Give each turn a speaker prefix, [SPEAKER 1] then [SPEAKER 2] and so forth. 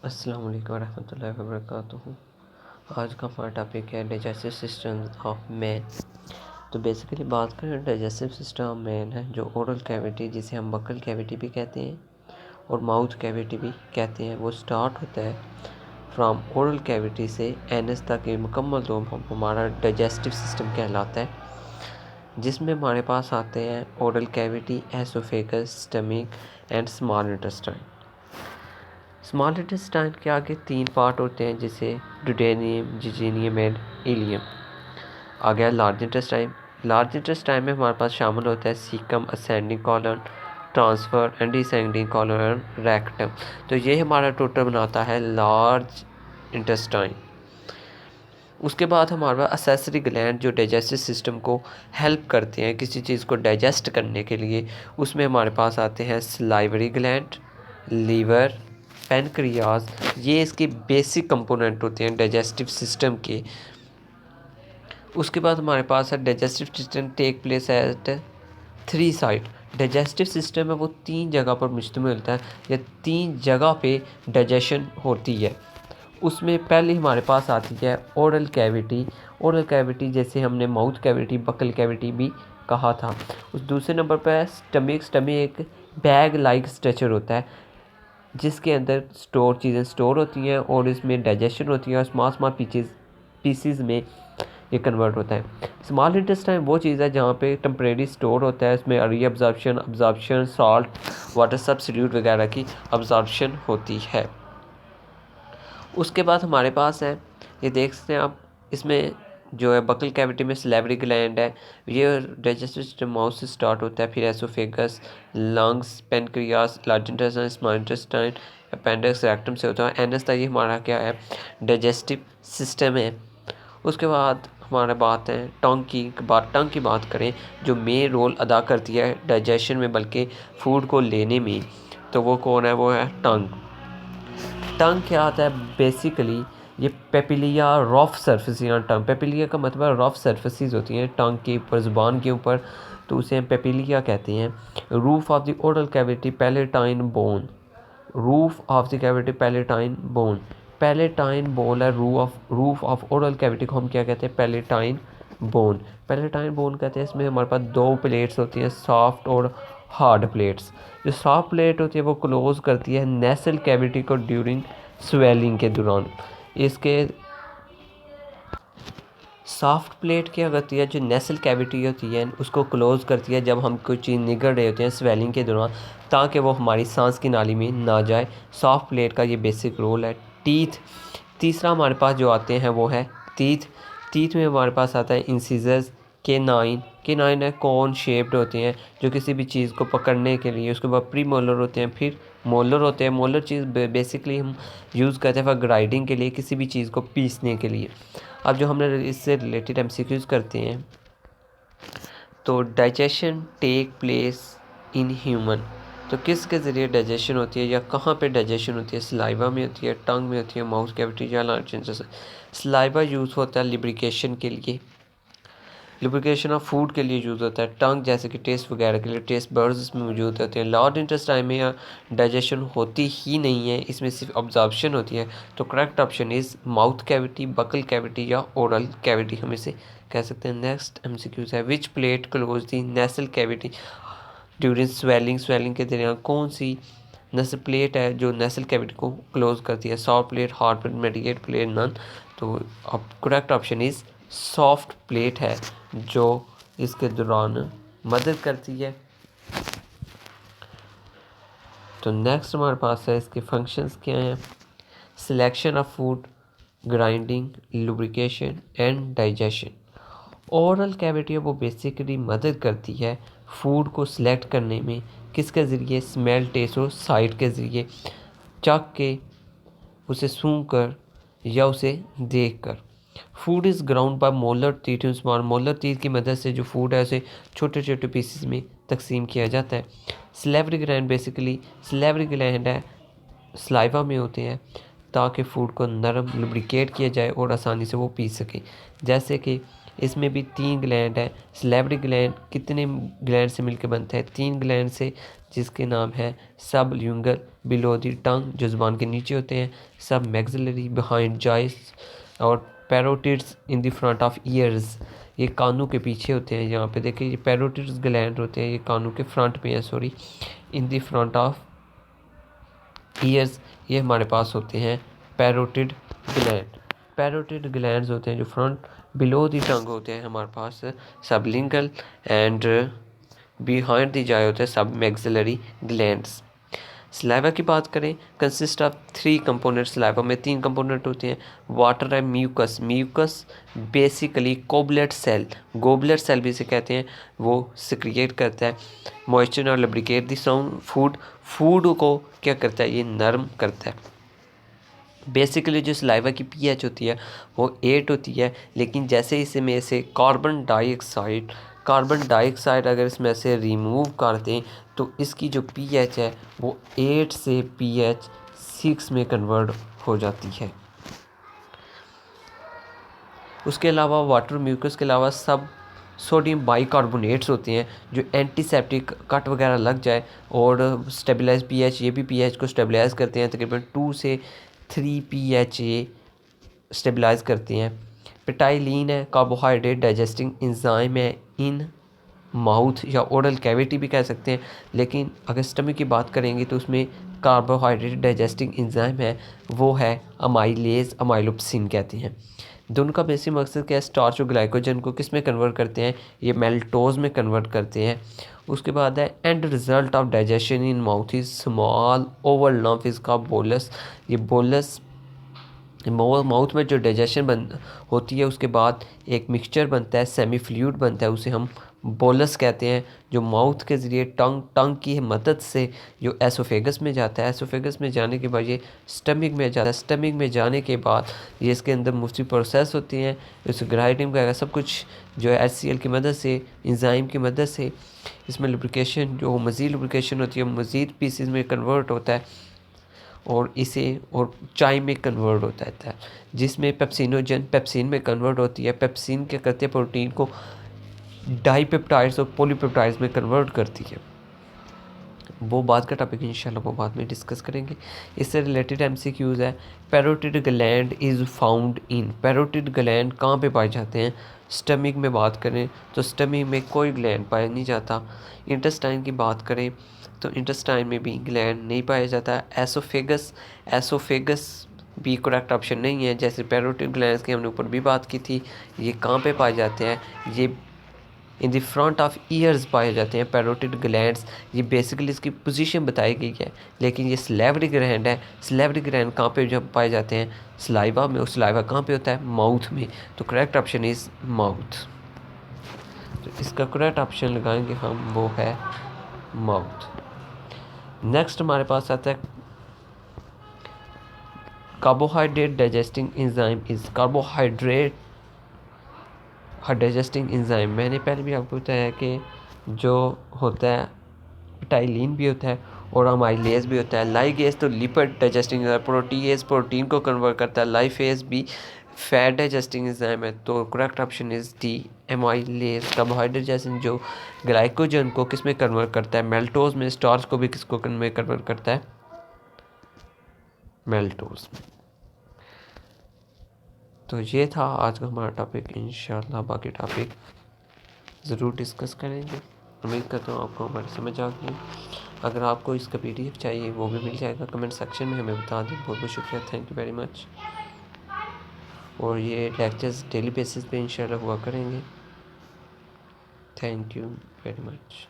[SPEAKER 1] अस्सलाम वालेकुम रहमतुल्लाहि व बरकातुहू। आज का हमारा टॉपिक है डाइजेस्टिव सिस्टम ऑफ मैन। तो बेसिकली बात करें डाइजेस्टिव सिस्टम ऑफ मैन है जो ओरल कैविटी जिसे हम बकल कैविटी भी कहते हैं और माउथ कैविटी भी कहते हैं, वो स्टार्ट होता है फ्रॉम ओरल कैविटी से एनस तक। ये मुकम्मल तो हमारा डाइजेस्टिव सिस्टम कहलाता है, जिसमें हमारे पास आते हैं oral cavity, oesophagus, stomach and small intestine. Small intestine के आगे 3 पार्ट होते हैं, जिसे ड्यूडेनियम, जिजीनियम एंड इलियम। आ गया लार्ज इंटेस्टाइन। लार्ज इंटेस्टाइन में हमारे पास शामिल होता है caecum, ascending colon, transfer and descending colon and rectum. तो ये हमारा टोटल बनाता है लार्ज इंटेस्टाइन। उसके बाद हमारे पास असेसरी ग्लैंड जो डाइजेस्टिव सिस्टम को हेल्प करते हैं किसी चीज़ को डाइजेस्ट करने के लिए। उसमें हमारे पास आते हैं सलाइवरी ग्लैंड, लीवर, पैनक्रियाज। ये इसके बेसिक कंपोनेंट होते हैं डाइजेस्टिव सिस्टम के। उसके बाद हमारे पास है digestive system take place at 3 site. Digestive system है वो 3 जगह पर मुश्तमिल होता है, या 3 जगह पे डाइजेशन होती है। उसमें पहले हमारे पास आती है ओरल कैविटी। ओरल कैविटी जैसे हमने माउथ कैविटी, बकल कैविटी भी कहा था। उस दूसरे नंबर पर है स्टमक। स्टमक एक बैग लाइक स्ट्रक्चर होता है जिसके अंदर चीज़ें स्टोर होती हैं और इसमें डाइजेशन होती है और स्मॉल पीसीज में ये कन्वर्ट होता है। स्मॉल इंटेस्टाइन वो चीज़ है जहाँ पे टेम्परेरी स्टोर होता है, इसमें अब्जॉर्प्शन, सॉल्ट, वाटर सब्स्टिट्यूट वगैरह की अब्जॉर्प्शन होती है। उसके बाद हमारे पास है, ये देख सकते हैं आप, इसमें जो है बकल कैविटी में सलेवरी ग्लैंड है। ये डाइजेस्टिव सिस्टम माउथ से स्टार्ट होता है, फिर oesophagus, lungs, pancreas, large intestine, small intestine, appendix, rectum से होता है एनस तक। ये हमारा क्या है, डाइजेस्टिव सिस्टम है। उसके बाद हमारे बात है टंग की बात करें जो मेन रोल अदा करती है डाइजेशन में, बल्कि फूड को लेने में। तो वो कौन है, वो है टंग। टंग क्या आता है, बेसिकली ये पेपिलिया रफ सर्फेस या टंग। पेपिलिया का मतलब रफ सर्फेसिस होती हैं टंग के ऊपर, ज़ुबान के ऊपर, तो उसे हम पेपिलिया कहते हैं। Roof of the oral cavity palatine bone. Roof of the cavity palatine bone. Palatine bone है रूफ ऑफ ओरल कैविटी को हम क्या कहते हैं, पैलेटाइन बोन। पैलेटाइन बोन कहते हैं। इसमें हमारे पास 2 प्लेट्स होती हैं, सॉफ्ट और हार्ड प्लेट्स। जो सॉफ्ट प्लेट होती है वो क्लोज करती है नेसल कैविटी को ड्यूरिंग स्वेलिंग के दौरान। इसके सॉफ्ट प्लेट क्या करती है, जो नेसल कैविटी होती है उसको क्लोज करती है जब हम कोई चीज़ निगल रहे होते हैं स्वेलिंग के दौरान, ताकि वो हमारी सांस की नाली में ना जाए। सॉफ्ट प्लेट का ये बेसिक रोल है। टीथ, तीसरा हमारे पास जो आते हैं वो है टीथ। टीथ में हमारे पास आता है इंसिजर्स, के नाइन है कॉर्न शेप्ड होते हैं जो किसी भी चीज़ को पकड़ने के लिए। उसके बाद प्री मोलर होते हैं, फिर मोलर होते हैं। मोलर चीज़ बेसिकली हम यूज़ करते हैं फॉर ग्राइंडिंग के लिए, किसी भी चीज़ को पीसने के लिए। अब जो हमने इससे रिलेटेड एमसीक्यूज़ करते हैं, तो digestion take place in human. तो किसके ज़रिए डाइजेशन होती है या कहाँ पे डाइजेशन होती है, सलाइवा में होती है, टंग में होती है, माउथ कैविटी या लार्ज इंटेस्टाइन। सलाइवा यूज़ होता है लिब्रिकेशन के लिए, लुब्रिकेशन ऑफ फूड के लिए यूज़ होता है। टंग जैसे कि टेस्ट वगैरह के लिए, टेस्ट बर्ड्स इसमें मौजूद होते हैं। लार्ज इंटेस्टाइन में डाइजेशन होती ही नहीं है, इसमें सिर्फ ऑब्जॉर्प्शन होती है। तो correct option is mouth cavity, buccal cavity या ओरल कैविटी हम इसे कह सकते हैं। नेक्स्ट एमसीक्यूज़ है, which plate close the nasal cavity during swallowing. Swallowing के दौरान कौन सी नसल प्लेट है जो नेसल कैविटी को क्लोज करती है, soft plate, hard plate, medicate plate, none. तो अब correct option is soft plate है जो इसके दौरान मदद करती है। तो नेक्स्ट हमारे पास है, इसके फंक्शंस क्या हैं, selection of food, grinding, lubrication and digestion. Oral cavity वो बेसिकली मदद करती है फूड को सिलेक्ट करने में, किसके ज़रिए, स्मेल, टेस्ट और साइट के ज़रिए, चख के, उसे सूंघ कर या उसे देख कर। Food is ground by molar teeth. Molar teeth की मदद से जो फूड है उसे छोटे छोटे पीसेस में तकसीम किया जाता है। Salivary gland basically salivary gland है, सलाइवा में होते हैं ताकि फ़ूड को नरम लुब्रिकेट किया जाए और आसानी से वो पी सके। जैसे कि इसमें भी 3 ग्लैंड है। सलेवरी ग्लैंड कितने ग्लैंड से मिलकर बनता है? 3 ग्लैंड से, जिसके नाम है सबल्यूंगल बिलो द टंग जो ज़ुबान के नीचे होते हैं, सब मैक्सिलरी बिहाइंड जॉइस, और parotids in the front of ears, ये कानों के पीछे होते हैं। यहाँ पे देखिए ये पैरोटिड्स ग्लैंड होते हैं, ये कानों के फ्रंट में है, sorry, in the front of ears ये हमारे पास होते हैं पैरोटिड ग्लैंड। पैरोटिड ग्लैंड्स होते हैं जो फ्रंट बिलो दी टंग होते हैं हमारे पास सबलिंगल, एंड बिहाइंड दी जाए होते हैं सब मैक्सिलरी ग्लैंड्स। सलाइवा की बात करें, कंसिस्ट ऑफ 3 कंपोनेंट। सलाइवा में 3 कंपोनेंट होते हैं, water and mucus. Mucus basically goblet cell, goblet cell भी इसे कहते हैं, वो सिक्रिएट करता है मॉइस्चर और लब्रिकेट द साउंड फूड, फूड को क्या करता है, ये नरम करता है। बेसिकली जो सलाइवा की पीएच होती है वो 8 होती है, लेकिन जैसे इसमें से कार्बन डाइऑक्साइड अगर इसमें से रिमूव कर दें तो इसकी जो पीएच है वो 8 से पीएच 6 में कन्वर्ट हो जाती है। उसके अलावा वाटर म्यूकस के अलावा सब सोडियम बाइकार्बोनेट्स होते हैं जो एंटीसेप्टिक, कट वगैरह लग जाए और स्टेबलाइज पीएच, ये भी पीएच को स्टेबलाइज करते हैं, तकरीबन 2 से 3 पीएच ये स्टेबलाइज करते हैं। पेटाइलिन है, कार्बोहाइड्रेट डाइजेस्टिंग इंजाइम है इन माउथ या ओरल कैविटी भी कह सकते हैं, लेकिन अगर स्टमक की बात करेंगे तो उसमें कार्बोहाइड्रेट डाइजेस्टिंग इंजाइम है, वो है अमाइलेज, अमाइलोप्सिन कहते हैं। दोनों का बेसिक मकसद क्या है, स्टार्च और ग्लाइकोजन को किस में कन्वर्ट करते हैं, ये मेल्टोज में कन्वर्ट करते हैं। उसके बाद है end result of digestion in mouth is small oval lump इसका बोलस, ये बोलस माउथ में जो डाइजेशन होती है उसके बाद एक मिक्सचर बनता है, सेमी फ्लूइड बनता है, उसे हम बोलस कहते हैं, जो माउथ के ज़रिए टंग की मदद से जो एसोफेगस में जाता है। एसोफेगस में जाने के बाद ये स्टमक में जाता है। स्टमक में जाने के बाद ये इसके अंदर मुख्तलिफ प्रोसेस होती हैं, इस ग्राइंडिंग वगैरह सब कुछ जो है HCl की मदद से, इंजाइम की मदद से इसमें लुब्रिकेशन, जो मज़ीद लुब्रिकेशन होती है मज़ीद पीसेस में कन्वर्ट होता है और इसे और चाय में कन्वर्ट होता है, जिसमें पेप्सिनोजन पेप्सिन में कन्वर्ट होती है। पेप्सिन क्या करते हैं, प्रोटीन को डाईपेप्टाइड्स और पॉलीपेप्टाइड्स में कन्वर्ट करती है। वो बात का टॉपिक इंशाल्लाह वो बाद में डिस्कस करेंगे। इससे रिलेटेड MCQs है, parotid gland is found in, parotid gland कहाँ पे पाए जाते हैं? स्टमक में बात करें तो स्टमक में कोई ग्लैंड पाया नहीं जाता। इंटेस्टाइन की बात करें तो इंटेस्टाइन में भी ग्लैंड नहीं पाया जाता। एसोफेगस भी करेक्ट ऑप्शन नहीं है, जैसे पैरोटिड ग्लैंड्स की हमने ऊपर भी बात की थी। ये कहाँ पे पाए जाते हैं? ये इन द फ्रंट ऑफ ईयर्स पाए जाते हैं पैरोटिड ग्लैंड्स। ये बेसिकली इसकी पोजीशन बताई गई है, लेकिन ये सलेवरी ग्लैंड है। सलेवरी ग्लैंड कहाँ पे जब पाए जाते हैं? सलाइवा में। और सलाइवा कहाँ पे होता है? माउथ में। तो करेक्ट ऑप्शन इज़ माउथ। तो इसका करेक्ट ऑप्शन लगाएंगे हम, वो है माउथ। नेक्स्ट हमारे पास आता है carbohydrate digesting enzyme is, carbohydrate digesting enzyme मैंने पहले भी आपको बताया कि जो होता है पेटाइलिन भी होता है और अमाइलेज भी होता है। लाइगेज तो lipid digesting enzyme, protease protein को कन्वर्ट करता है, लाइफेज भी फैट डाइजेस्टिंग एंजाइम है। तो correct option is D, amylase. Carbohydrate जैसे जो ग्लाइकोजन को किस में कन्वर्ट करता है? मेल्टोज में। स्टार्च को भी किसको कन्वर्ट करता है? मेल्टोज में। तो ये था आज का हमारा टॉपिक। इंशाल्लाह बाकी टॉपिक ज़रूर डिस्कस करेंगे। उम्मीद करता हूँ आपको हमारी समझ आ गई। अगर आपको इसका PDF चाहिए वो भी मिल जाएगा, कमेंट सेक्शन में हमें बता दें। बहुत बहुत शुक्रिया, थैंक यू वेरी मच। और ये लेक्चर्स डेली बेसिस पे इंशाल्लाह हुआ करेंगे। Thank you very much.